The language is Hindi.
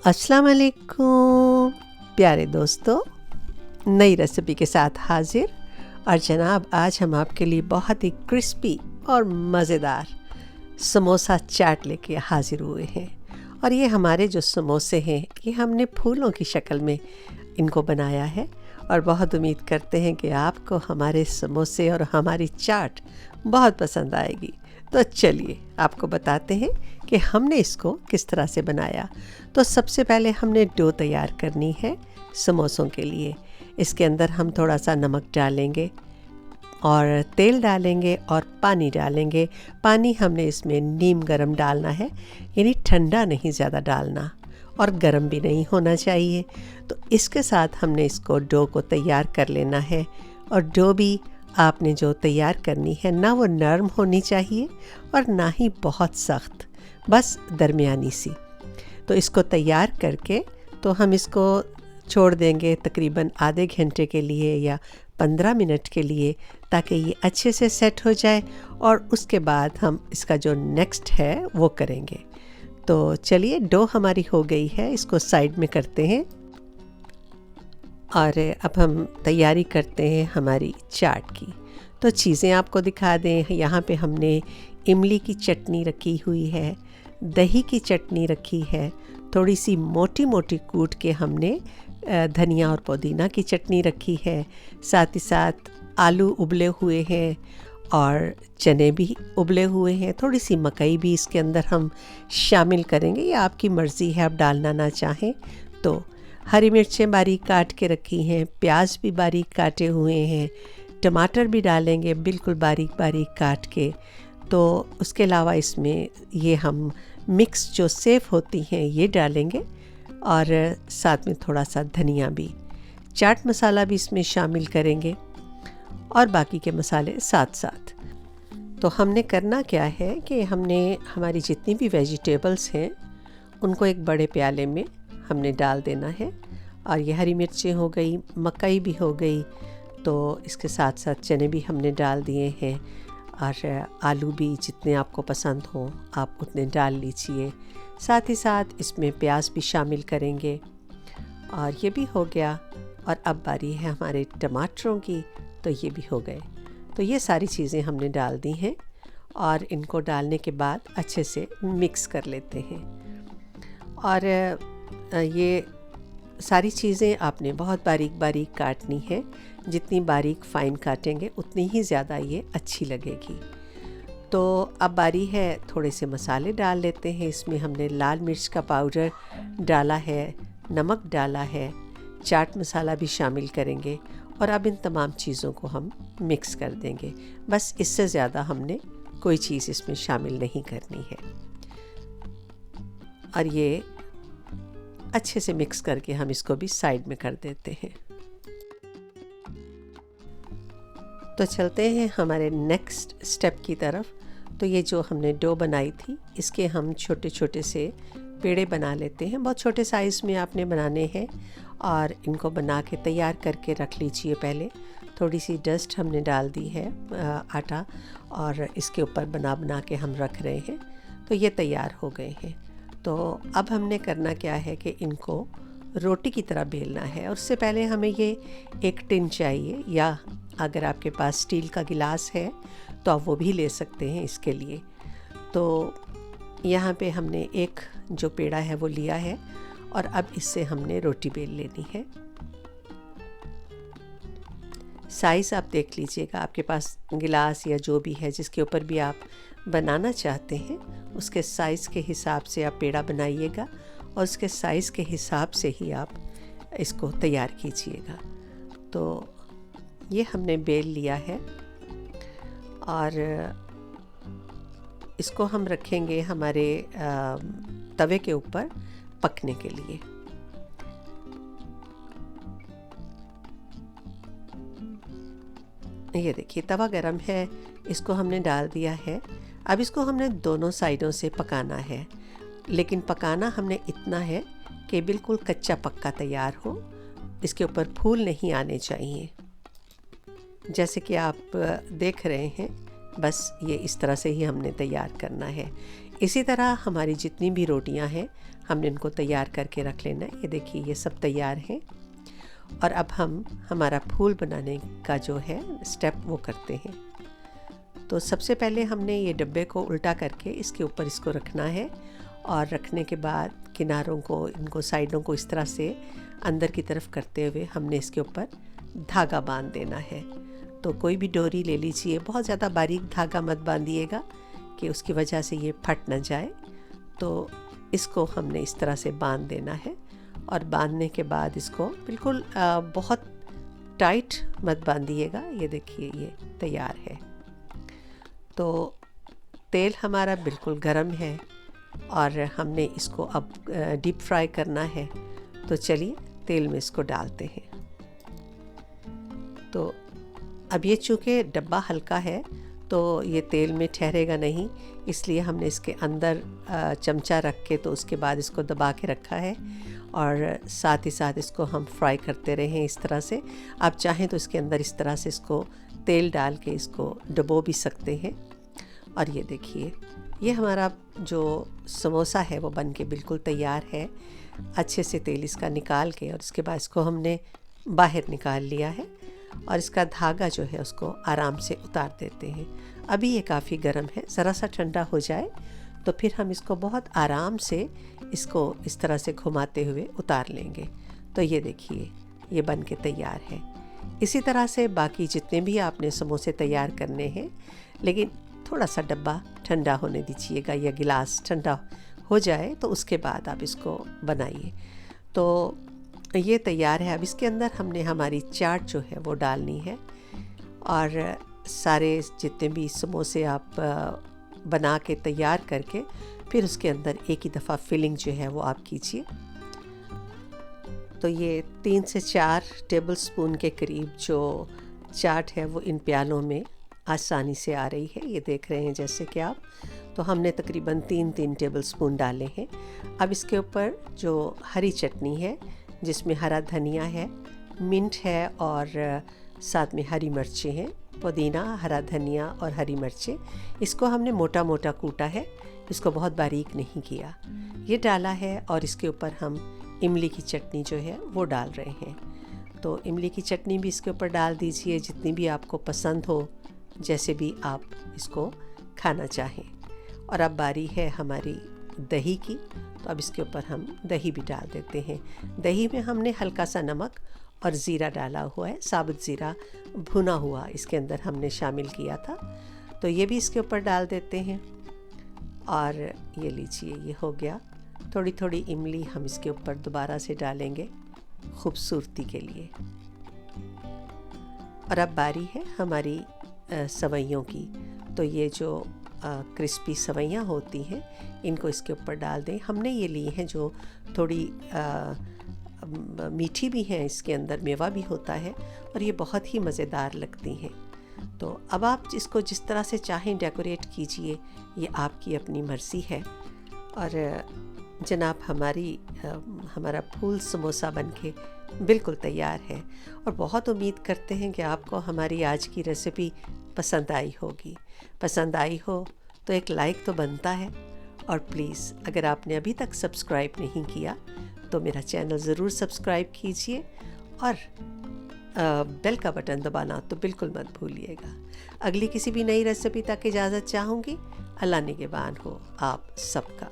अस्सलाम वालेकुम प्यारे दोस्तों, नई रेसिपी के साथ हाजिर। और जनाब, आज हम आपके लिए बहुत ही क्रिस्पी और मज़ेदार समोसा चाट लेके हाजिर हुए हैं। और ये हमारे जो समोसे हैं, ये हमने फूलों की शक्ल में इनको बनाया है और बहुत उम्मीद करते हैं कि आपको हमारे समोसे और हमारी चाट बहुत पसंद आएगी। तो चलिए आपको बताते हैं कि हमने इसको किस तरह से बनाया। तो सबसे पहले हमने डो तैयार करनी है समोसों के लिए। इसके अंदर हम थोड़ा सा नमक डालेंगे और तेल डालेंगे और पानी डालेंगे। पानी हमने इसमें नीम गरम डालना है, यानी ठंडा नहीं ज़्यादा डालना और गरम भी नहीं होना चाहिए। तो इसके साथ हमने इसको डो को तैयार कर लेना है। और डो भी आपने जो तैयार करनी है ना, वो नरम होनी चाहिए और ना ही बहुत सख्त, बस दरमियानी सी। तो इसको तैयार करके तो हम इसको छोड़ देंगे तकरीबन आधे घंटे के लिए या 15 मिनट के लिए, ताकि ये अच्छे से सेट हो जाए। और उसके बाद हम इसका जो नेक्स्ट है वो करेंगे। तो चलिए, डो हमारी हो गई है, इसको साइड में करते हैं। और अब हम तैयारी करते हैं हमारी चाट की। तो चीज़ें आपको दिखा दें, यहाँ पे हमने इमली की चटनी रखी हुई है, दही की चटनी रखी है, थोड़ी सी मोटी मोटी कूट के हमने धनिया और पुदीना की चटनी रखी है, साथ ही साथ आलू उबले हुए हैं और चने भी उबले हुए हैं, थोड़ी सी मकई भी इसके अंदर हम शामिल करेंगे, ये आपकी मर्ज़ी है, आप डालना ना चाहें तो। हरी मिर्चें बारीक काट के रखी हैं, प्याज भी बारीक काटे हुए हैं, टमाटर भी डालेंगे बिल्कुल बारीक बारीक काट के। तो उसके अलावा इसमें ये हम मिक्स जो सेव होती हैं ये डालेंगे और साथ में थोड़ा सा धनिया भी, चाट मसाला भी इसमें शामिल करेंगे और बाकी के मसाले साथ साथ। तो हमने करना क्या है कि हमने हमारी जितनी भी वेजिटेबल्स हैं उनको एक बड़े प्याले में हमने डाल देना है। और ये हरी मिर्चें हो गई, मकई भी हो गई, तो इसके साथ साथ चने भी हमने डाल दिए हैं और आलू भी जितने आपको पसंद हो आप उतने डाल लीजिए। साथ ही साथ इसमें प्याज भी शामिल करेंगे और ये भी हो गया। और अब बारी है हमारे टमाटरों की, तो ये भी हो गए। तो ये सारी चीज़ें हमने डाल दी हैं और इनको डालने के बाद अच्छे से मिक्स कर लेते हैं। और ये सारी चीज़ें आपने बहुत बारीक बारीक काटनी है, जितनी बारीक फ़ाइन काटेंगे उतनी ही ज़्यादा ये अच्छी लगेगी। तो अब बारी है, थोड़े से मसाले डाल लेते हैं। इसमें हमने लाल मिर्च का पाउडर डाला है, नमक डाला है, चाट मसाला भी शामिल करेंगे और अब इन तमाम चीज़ों को हम मिक्स कर देंगे। बस इससे ज़्यादा हमने कोई चीज़ इसमें शामिल नहीं करनी है। और ये अच्छे से मिक्स करके हम इसको भी साइड में कर देते हैं। तो चलते हैं हमारे नेक्स्ट स्टेप की तरफ। तो ये जो हमने डो बनाई थी, इसके हम छोटे छोटे से पेड़े बना लेते हैं। बहुत छोटे साइज़ में आपने बनाने हैं और इनको बना के तैयार करके रख लीजिए। पहले थोड़ी सी डस्ट हमने डाल दी है आटा, और इसके ऊपर बना बना के हम रख रहे हैं। तो ये तैयार हो गए हैं। तो अब हमने करना क्या है कि इनको रोटी की तरह बेलना है। और उससे पहले हमें ये एक टिन चाहिए, या अगर आपके पास स्टील का गिलास है तो आप वो भी ले सकते हैं इसके लिए। तो यहाँ पे हमने एक जो पेड़ा है वो लिया है और अब इससे हमने रोटी बेल लेनी है। साइज़ आप देख लीजिएगा, आपके पास गिलास या जो भी है जिसके ऊपर भी आप बनाना चाहते हैं उसके साइज़ के हिसाब से आप पेड़ा बनाइएगा और उसके साइज़ के हिसाब से ही आप इसको तैयार कीजिएगा। तो ये हमने बेल लिया है और इसको हम रखेंगे हमारे तवे के ऊपर पकने के लिए। ये देखिए तवा गरम है, इसको हमने डाल दिया है। अब इसको हमने दोनों साइडों से पकाना है, लेकिन पकाना हमने इतना है कि बिल्कुल कच्चा पक्का तैयार हो, इसके ऊपर फूल नहीं आने चाहिए। जैसे कि आप देख रहे हैं, बस ये इस तरह से ही हमने तैयार करना है। इसी तरह हमारी जितनी भी रोटियां हैं हमने इनको तैयार करके रख लेना है। ये देखिए ये सब तैयार हैं। और अब हम हमारा फूल बनाने का जो है स्टेप वो करते हैं। तो सबसे पहले हमने ये डब्बे को उल्टा करके इसके ऊपर इसको रखना है, और रखने के बाद किनारों को, इनको साइडों को इस तरह से अंदर की तरफ करते हुए हमने इसके ऊपर धागा बांध देना है। तो कोई भी डोरी ले लीजिए, बहुत ज़्यादा बारीक धागा मत बांधिएगा कि उसकी वजह से ये फट ना जाए। तो इसको हमने इस तरह से बांध देना है, और बांधने के बाद इसको बिल्कुल बहुत टाइट मत बांधिएगा। ये देखिए ये तैयार है। तो तेल हमारा बिल्कुल गर्म है और हमने इसको अब डीप फ्राई करना है। तो चलिए तेल में इसको डालते हैं। तो अब ये चूँकि डब्बा हल्का है तो ये तेल में ठहरेगा नहीं, इसलिए हमने इसके अंदर चमचा रख के तो उसके बाद इसको दबा के रखा है, और साथ ही साथ इसको हम फ्राई करते रहे हैं इस तरह से। आप चाहें तो इसके अंदर इस तरह से इसको तेल डाल के इसको डुबो भी सकते हैं। और ये देखिए ये हमारा जो समोसा है वो बन के बिल्कुल तैयार है। अच्छे से तेल इसका निकाल के, और इसके बाद इसको हमने बाहर निकाल लिया है, और इसका धागा जो है उसको आराम से उतार देते हैं। अभी ये काफ़ी गर्म है, ज़रा सा ठंडा हो जाए तो फिर हम इसको बहुत आराम से इसको इस तरह से घुमाते हुए उतार लेंगे। तो ये देखिए ये बन के तैयार है। इसी तरह से बाकी जितने भी आपने समोसे तैयार करने हैं, लेकिन थोड़ा सा डब्बा ठंडा होने दीजिएगा या गिलास ठंडा हो जाए तो उसके बाद आप इसको बनाइए। तो ये तैयार है। अब इसके अंदर हमने हमारी चाट जो है वो डालनी है, और सारे जितने भी समोसे आप बना के तैयार करके फिर उसके अंदर एक ही दफ़ा फिलिंग जो है वो आप कीजिए। तो ये 3 से 4 टेबलस्पून के करीब जो चाट है वो इन प्यालों में आसानी से आ रही है। ये देख रहे हैं जैसे कि आप, तो हमने तकरीबन 3-3 टेबलस्पून डाले हैं। अब इसके ऊपर जो हरी चटनी है जिसमें हरा धनिया है, मिंट है, और साथ में हरी मिर्चें हैं, पुदीना, हरा धनिया और हरी मिर्चें, इसको हमने मोटा मोटा कूटा है, इसको बहुत बारीक नहीं किया, ये डाला है। और इसके ऊपर हम इमली की चटनी जो है वो डाल रहे हैं। तो इमली की चटनी भी इसके ऊपर डाल दीजिए, जितनी भी आपको पसंद हो, जैसे भी आप इसको खाना चाहें। और अब बारी है हमारी दही की, तो अब इसके ऊपर हम दही भी डाल देते हैं। दही में हमने हल्का सा नमक और ज़ीरा डाला हुआ है, साबुत ज़ीरा भुना हुआ इसके अंदर हमने शामिल किया था। तो ये भी इसके ऊपर डाल देते हैं। और ये लीजिए ये हो गया। थोड़ी थोड़ी इमली हम इसके ऊपर दोबारा से डालेंगे खूबसूरती के लिए। और अब बारी है हमारी सवैयों की। तो ये जो क्रिस्पी सवैयाँ होती हैं इनको इसके ऊपर डाल दें। हमने ये ली हैं जो थोड़ी मीठी भी हैं, इसके अंदर मेवा भी होता है, और ये बहुत ही मज़ेदार लगती हैं। तो अब आप इसको जिस तरह से चाहें डेकोरेट कीजिए, ये आपकी अपनी मर्ज़ी है। और जनाब हमारा फूल समोसा बनके बिल्कुल तैयार है, और बहुत उम्मीद करते हैं कि आपको हमारी आज की रेसिपी पसंद आई होगी। पसंद आई हो तो एक लाइक तो बनता है, और प्लीज़ अगर आपने अभी तक सब्सक्राइब नहीं किया तो मेरा चैनल ज़रूर सब्सक्राइब कीजिए, और बेल का बटन दबाना तो बिल्कुल मत भूलिएगा। अगली किसी भी नई रेसिपी तक इजाज़त चाहूँगी। अल्लाह निगहबान हो आप सबका।